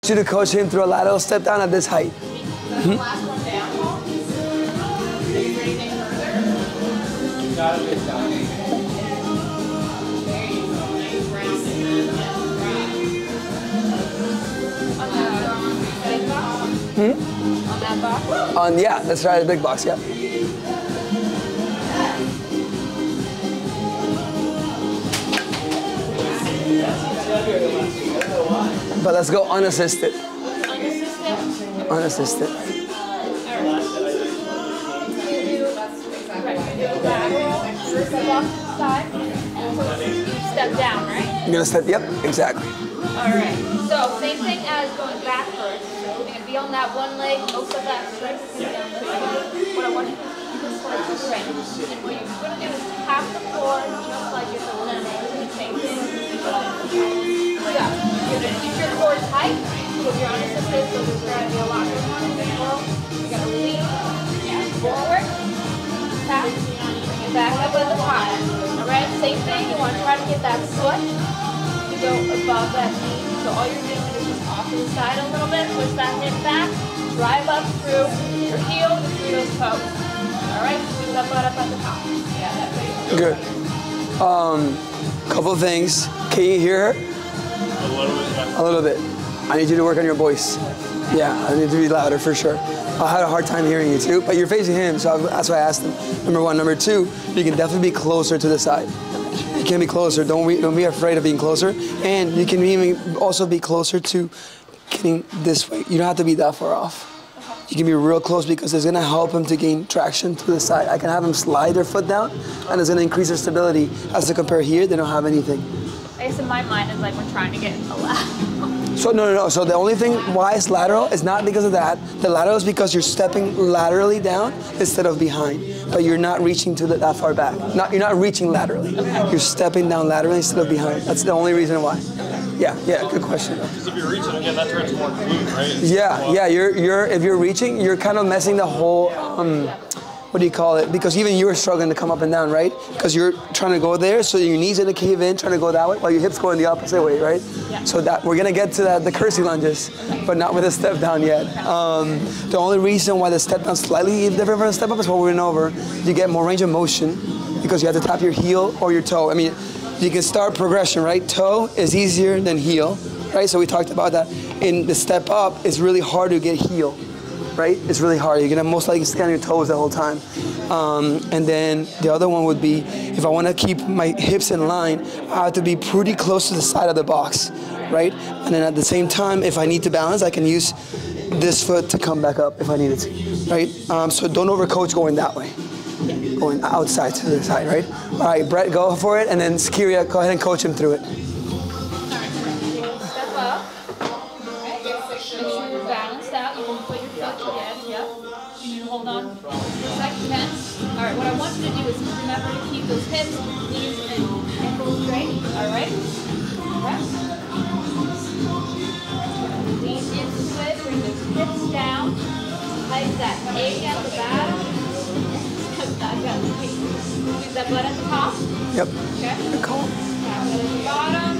you to coach him through a lateral step down at this height. On that box? Yeah, let's try the big box, yeah. But let's go unassisted. Unassisted? Unassisted. Step down, right? You're gonna step, yep, exactly. Alright, so same thing as going back first. You're gonna be on that one leg, most of that strength is gonna be on the other. What I want you to do is like strength. And what you're gonna do is tap the floor just like you're going to same thing. So, you're gonna keep your core tight, because you're unassisted, so there's gonna be a lot going on in the world. You're gonna lean forward, tap, bring it back up at the top. Alright, same thing, you want to try to get that foot to go above that knee. So all you're doing is just off to the side a little bit, push that hip back, drive up through your heel and through those toes. Alright, squeeze that butt up at the top. Yeah, that's it. Good. Couple of things. Can you hear her? A little bit, yeah. A little bit. I need you to work on your voice. Yeah, I need to be louder for sure. I had a hard time hearing you too, but you're facing him, so that's why I asked him. Number one. Number two, you can definitely be closer to the side. You can be closer. Don't be afraid of being closer. And you can even also be closer to getting this way. You don't have to be that far off. You can be real close because it's gonna help him to gain traction to the side. I can have him slide their foot down, and it's gonna increase their stability. As to compare here, they don't have anything. I guess in my mind it's like we're trying to get a lateral. So no. So the only thing why it's lateral is not because of that. The lateral is because you're stepping laterally down instead of behind. But you're not reaching to that far back. You're not reaching laterally. Okay. You're stepping down laterally instead of behind. That's the only reason why. Yeah, good question. Because if you're reaching again, that turns more glute, right? Yeah. If you're reaching, you're kind of messing the whole. What do you call it? Because even you're struggling to come up and down, right? Because you're trying to go there, so your knees are gonna cave in, trying to go that way, while your hips going the opposite way, right? Yeah. So that we're gonna get to the cursey lunges, but not with a step down yet. The only reason why the step down is slightly different from the step up is what we went over. You get more range of motion because you have to tap your heel or your toe. I mean, you can start progression, right? Toe is easier than heel, right? So we talked about that. In the step up, it's really hard to get heel. Right? It's really hard. You're gonna most likely stay on your toes the whole time. And then the other one would be, if I wanna keep my hips in line, I have to be pretty close to the side of the box, right? And then at the same time, if I need to balance, I can use this foot to come back up if I needed to, right? So don't overcoach going that way. Going outside to the side, right? All right, Brett, go for it, and then Skiria, go ahead and coach him through it. Step up. Make sure you're balanced out. You can put your foot again. Yep. You can hold on for a second. All right. What I want you to do is remember to keep those hips, knees, and ankles straight. All right. Okay. Lean into it. Bring those hips down. Tighten that A at the bottom. Step back up. Squeeze that butt at the top. Yep. Okay. Good call. Tap it at the bottom.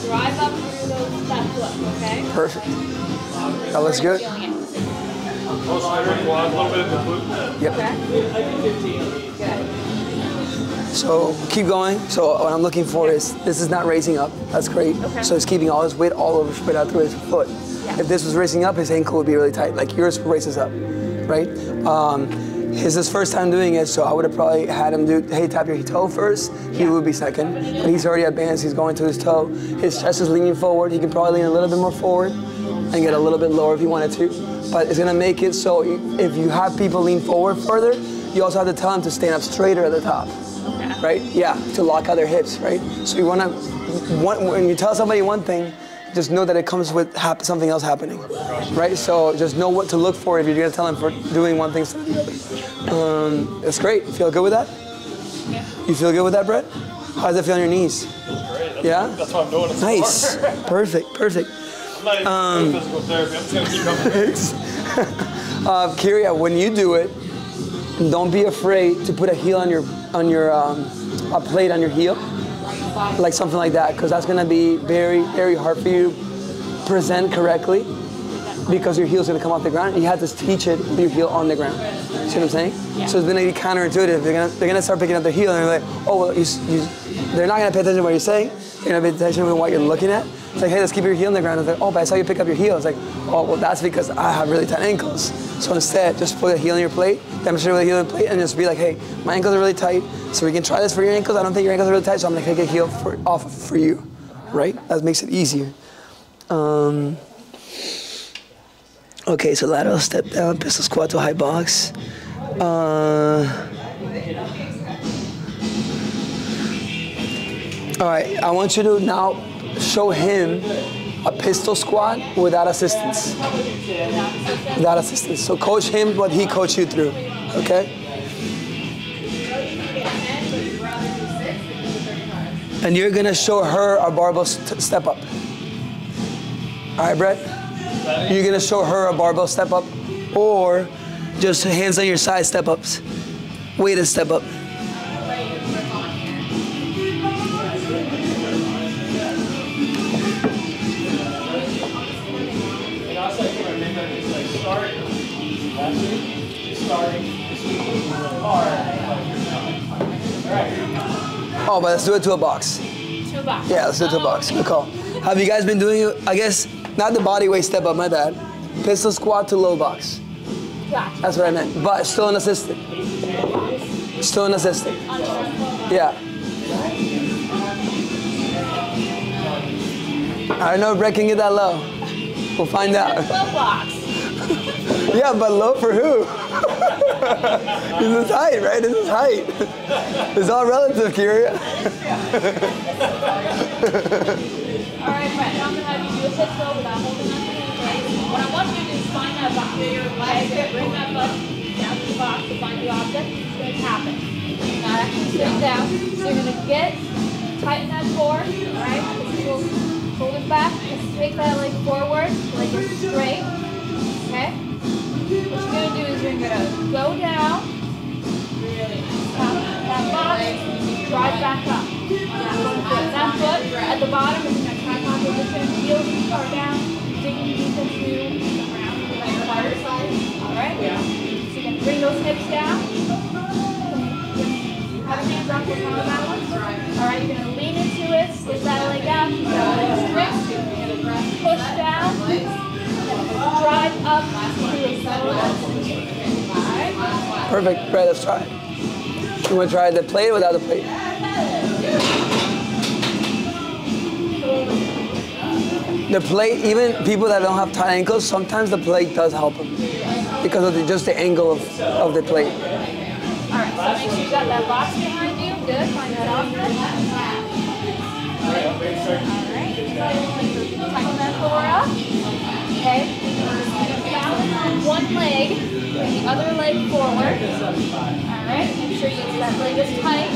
Drive up through that foot. Okay. Perfect. That looks good. A little bit of the glute. Yep. Okay. So keep going. So what I'm looking for is, this is not raising up. That's great. Okay. So it's keeping all his weight all over spread out through his foot. Yeah. If this was raising up, his ankle would be really tight. Like yours raises up, right? His first time doing it, so I would have probably had him do, hey, tap your toe first. He would be second. But he's already advanced. He's going to his toe. His chest is leaning forward. He can probably lean a little bit more forward and get a little bit lower if he wanted to. But it's gonna make it so if you have people lean forward further, you also have to tell them to stand up straighter at the top, right? Yeah, to lock out their hips, right? So you wanna, when you tell somebody one thing, just know that it comes with something else happening, right? So just know what to look for if you're gonna tell them for doing one thing instead of the other. That's great. You feel good with that? Yeah. You feel good with that, Brett? How does it feel on your knees? Great. Yeah? That's why I'm doing it. Nice. Perfect. Perfect. I'm not even doing physical therapy. I'm just gonna keep coming. Kyria, when you do it, don't be afraid to put a heel on your a plate on your heel, like something like that, because that's gonna be very, very hard for you to present correctly. because your heel's gonna come off the ground. You have to teach it with your heel on the ground. See what I'm saying? Yeah. So it's gonna be counterintuitive. They're gonna start picking up their heel and they're like, oh, well, they're not gonna pay attention to what you're saying. They're gonna pay attention to what you're looking at. It's like, hey, let's keep your heel on the ground. It's like, oh, but I saw you pick up your heel. It's like, oh, well, that's because I have really tight ankles. So instead, just put a heel on your plate, demonstrate with a heel on your plate, and just be like, hey, my ankles are really tight, so we can try this for your ankles. I don't think your ankles are really tight, so I'm gonna take a heel off for you, right? That makes it easier. Okay, so lateral step down, pistol squat to high box. All right, I want you to now show him a pistol squat without assistance. Without assistance. So coach him what he coached you through, okay? And you're gonna show her a barbell step up. All right, Brett? You're gonna show her a barbell step up or just hands on your side step ups. Weighted step up. Oh, but let's do it to a box. To a box. Yeah, let's do it to a box. Good call. Have you guys been doing it, I guess, not the body weight step up, my bad. Pistol squat to low box. Gotcha. That's what I meant. But still unassisted. Still unassisted. Yeah. I don't know if Brett can get that low. We'll find out. Low box. Yeah, but low for who? This is height, right? This is height. It's all relative, Kyria. All right, Brett, now I'm going to have you do a pistol without holding on to anything. What I want you to do is find that box. Okay, bring that butt down to the box to find the object. It's going to happen. Not actually sitting down. So you're going to tighten that core, all right? Shoulders back. Just take that leg forward, leg is straight. Okay? What you're going to do is you're going to go down, tap that box, drive back up. That foot at the bottom is in a tripod position, heels are down, digging deep into the ground, like the harder side. Alright? So you're going to bring those hips down. Have your hands off your counterbalance. Alright, you're going to lean into it, slip that leg out, keep that leg straight. Push down, drive up to the side. Alright? Perfect. Brett, let's try it. You want to try the plate or without the plate? The plate, even people that don't have tight ankles, sometimes the plate does help them because of just the angle of the plate. Alright, so make sure you got that box behind you. Good, find that offset. Alright, tighten that core up. Okay, balance on one leg, bring the other leg forward. Alright, make sure that leg is tight.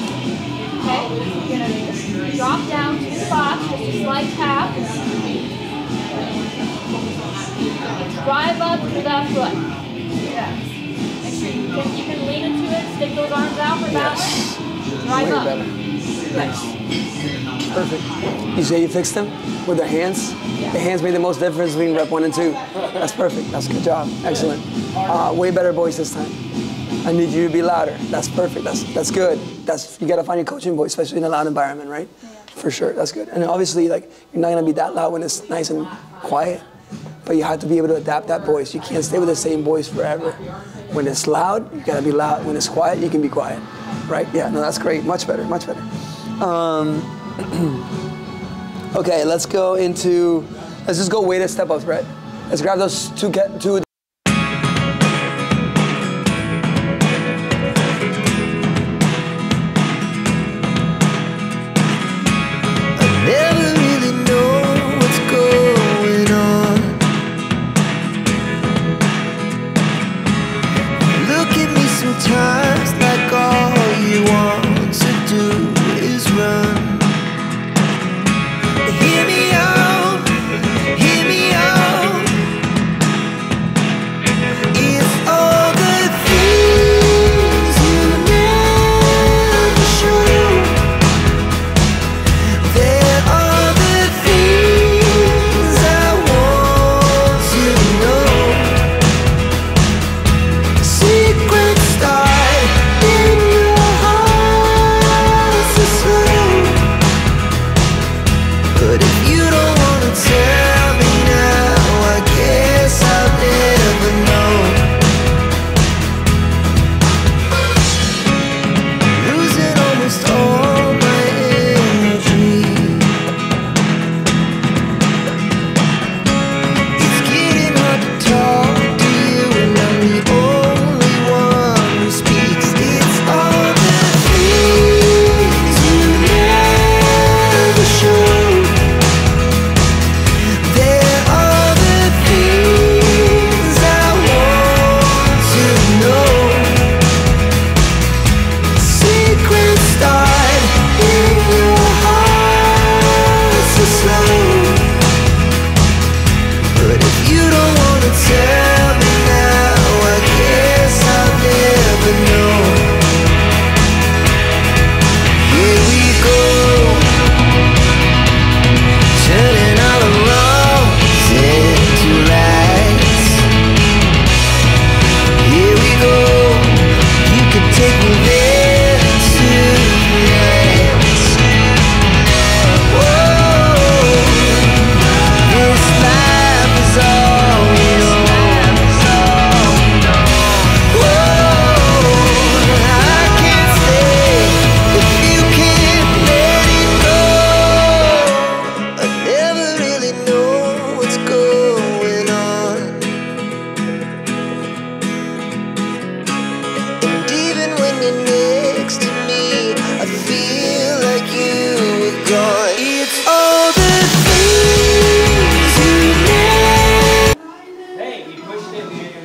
Okay, you're going to drop down to the box, just a slight tap. Drive up to that foot. Yeah. Make sure you can lean into it, stick those arms out for balance. Drive Way up. better. Nice. Perfect. You say you fixed them with the hands? The hands made the most difference between rep 1 and 2. That's perfect. That's a good job. Excellent. Way better voice this time. I need you to be louder. That's perfect. That's good. You got to find your coaching voice, especially in a loud environment, right? Yeah. For sure. That's good. And obviously, like, you're not gonna be that loud when it's nice and quiet, but you have to be able to adapt that voice. You can't stay with the same voice forever. When it's loud, you gotta be loud. When it's quiet, you can be quiet, right? Yeah. No, that's great. Much better. Much better. Okay, let's just go weighted step ups, Brett. Let's grab those two.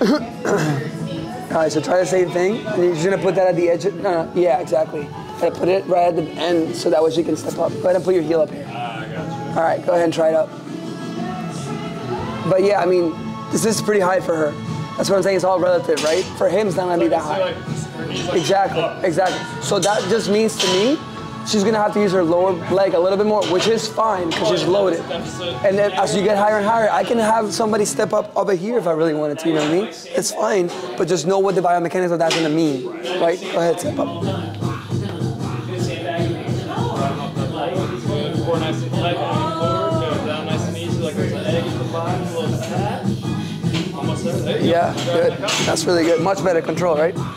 All right, so try the same thing. And you're just gonna put that at the edge. Yeah, exactly. Gotta put it right at the end so that way she can step up. Go ahead and put your heel up here. I got you. All right, go ahead and try it up. But yeah, I mean, this is pretty high for her. That's what I'm saying, it's all relative, right? For him, it's not gonna be that high. Exactly, exactly. So that just means to me, she's gonna have to use her lower leg a little bit more, which is fine, because she's loaded. And then as you get higher and higher, I can have somebody step up over here if I really wanted to, you know what I mean? It's fine, but just know what the biomechanics of that's gonna mean, right? Go ahead, step up. Core nice and tight, forward, go down nice and easy, like there's an egg at the bottom, a little pat. Almost there. There you go. Yeah, good. That's really good. Much better control, right? Breathe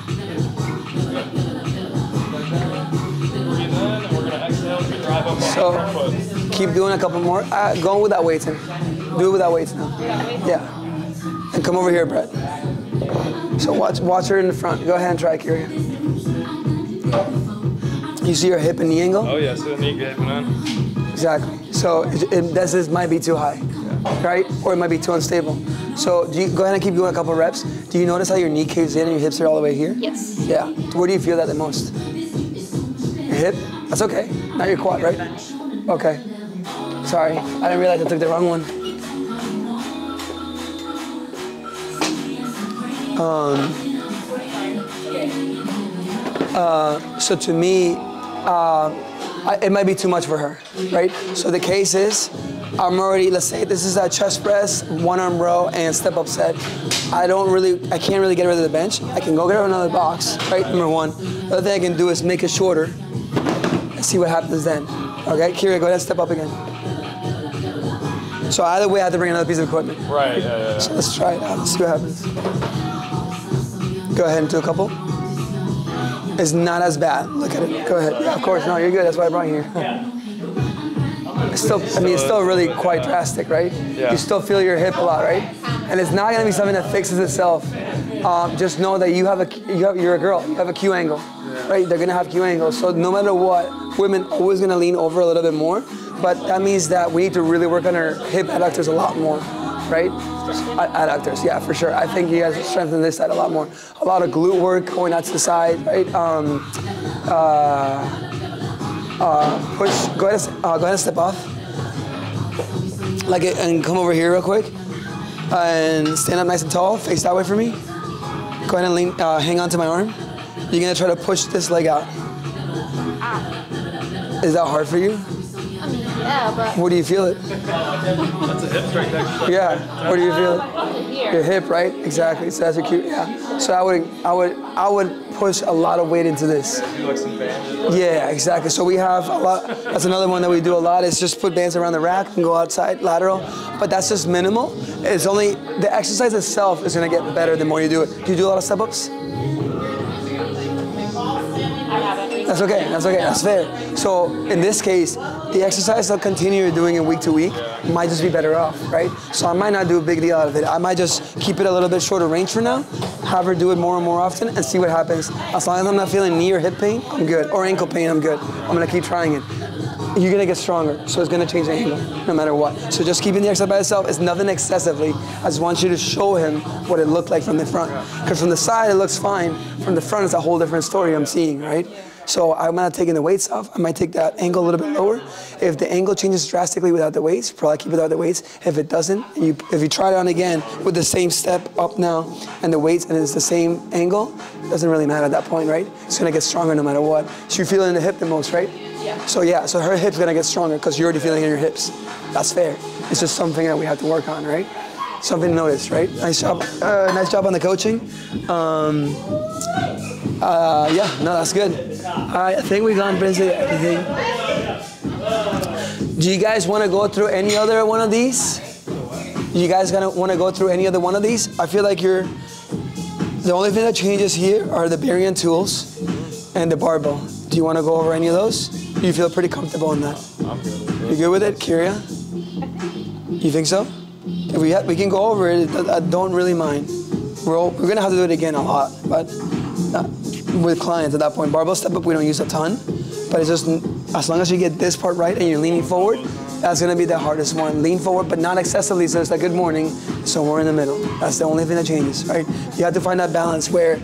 in, and we're gonna exhale as we drive up So, our foot. keep doing a couple more. Go without weights in. Do it without weights now. Yeah. And come over here, Brett. So watch her in the front. Go ahead and try, Kyria. You see her hip and knee angle? Oh yeah, so the knee getting on. Exactly. So this might be too high, right? Or it might be too unstable. So go ahead and keep doing a couple reps. Do you notice how your knee caves in and your hips are all the way here? Yes. Yeah. Where do you feel that the most? Your hip? That's okay. Not your quad, right? Okay. Sorry. I didn't realize I took the wrong one. So to me, it might be too much for her, right? So the case is, I'm already, let's say this is a chest press, one arm row, and step up set. I can't really get rid of the bench. I can go get another box, right? Number one. The other thing I can do is make it shorter and see what happens then. Okay, Kyria, go ahead and step up again. So either way, I have to bring another piece of equipment. Right, yeah. So let's try it out, let's see what happens. Go ahead and do a couple. It's not as bad. Look at it. Go ahead. Yeah, of course. No, you're good. That's why I brought you here. It's still really quite drastic, right? Yeah. You still feel your hip a lot, right? And it's not gonna be something that fixes itself. Just know that you're a girl. You have a Q angle, right? They're gonna have Q angles. So no matter what, women always gonna lean over a little bit more. But that means that we need to really work on our hip adductors a lot more, right? Adductors, yeah, for sure. I think you guys strengthen this side a lot more. A lot of glute work going out to the side, right? Push. Go ahead and step off. Like it, and come over here real quick, and stand up nice and tall. Face that way for me. Go ahead and lean. Hang on to my arm. You're gonna try to push this leg out. Is that hard for you? Yeah, but Where do you feel it? That's a hip strength exercise. Yeah. Where do you feel it? here. Your hip, right? Exactly. So that's your cue. Yeah. So I would push a lot of weight into this. Do like some bandages. Yeah, exactly. So we have a lot. That's another one that we do a lot. Is just put bands around the rack and go outside lateral. But that's just minimal. It's only the exercise itself is gonna get better the more you do it. Do you do a lot of step-ups? That's okay, that's fair. So in this case, the exercise I'll continue doing it week to week might just be better off, right? So I might not do a big deal out of it. I might just keep it a little bit shorter range for now, have her do it more and more often and see what happens. As long as I'm not feeling knee or hip pain, I'm good. Or ankle pain, I'm good. I'm gonna keep trying it. You're gonna get stronger, so it's gonna change the angle, no matter what. So just keeping the exercise by itself is nothing excessively. I just want you to show him what it looked like from the front. Because from the side, it looks fine. From the front, it's a whole different story I'm seeing, right? So I'm not taking the weights off. I might take that angle a little bit lower. If the angle changes drastically without the weights, probably keep it without the weights. If it doesn't, if you try it on again with the same step up now and the weights and it's the same angle, it doesn't really matter at that point, right? It's gonna get stronger no matter what. So you're feeling the hip the most, right? Yeah. So her hip's gonna get stronger because you're already feeling it in your hips. That's fair. It's just something that we have to work on, right? Something to notice, right? Nice job on the coaching. Yeah, no, that's good. All right, I think we've gone basically everything. Do you guys want to go through any other one of these? You guys gonna want to go through any other one of these? I feel like the only thing that changes here are the bearing tools and the barbell. Do you want to go over any of those? You feel pretty comfortable in that? I'm good. You good with it, Kyria? You think so? If we can go over it. I don't really mind. We're gonna have to do it again a lot, but with clients at that point. Barbell step up we don't use a ton, but it's just as long as you get this part right and you're leaning forward, That's gonna be the hardest one. Lean forward, but not excessively, so it's like good morning, somewhere in the middle. That's the only thing that changes, right? You have to find that balance where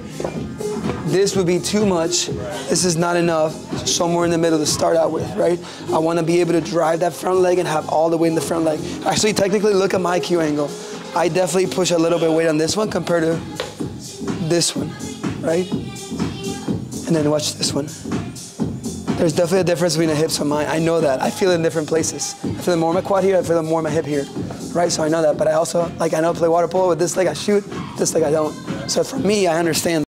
this would be too much, this is not enough, somewhere in the middle to start out with, right? I wanna be able to drive that front leg and have all the weight in the front leg. Actually, technically, look at my Q angle. I definitely push a little bit weight on this one compared to this one, right? And then watch this one. There's definitely a difference between the hips on mine. I know that. I feel it in different places. I feel it more in my quad here, I feel it more in my hip here, right? So I know that, but I also, like I know I play water polo with this leg I shoot, this leg I don't. So for me, I understand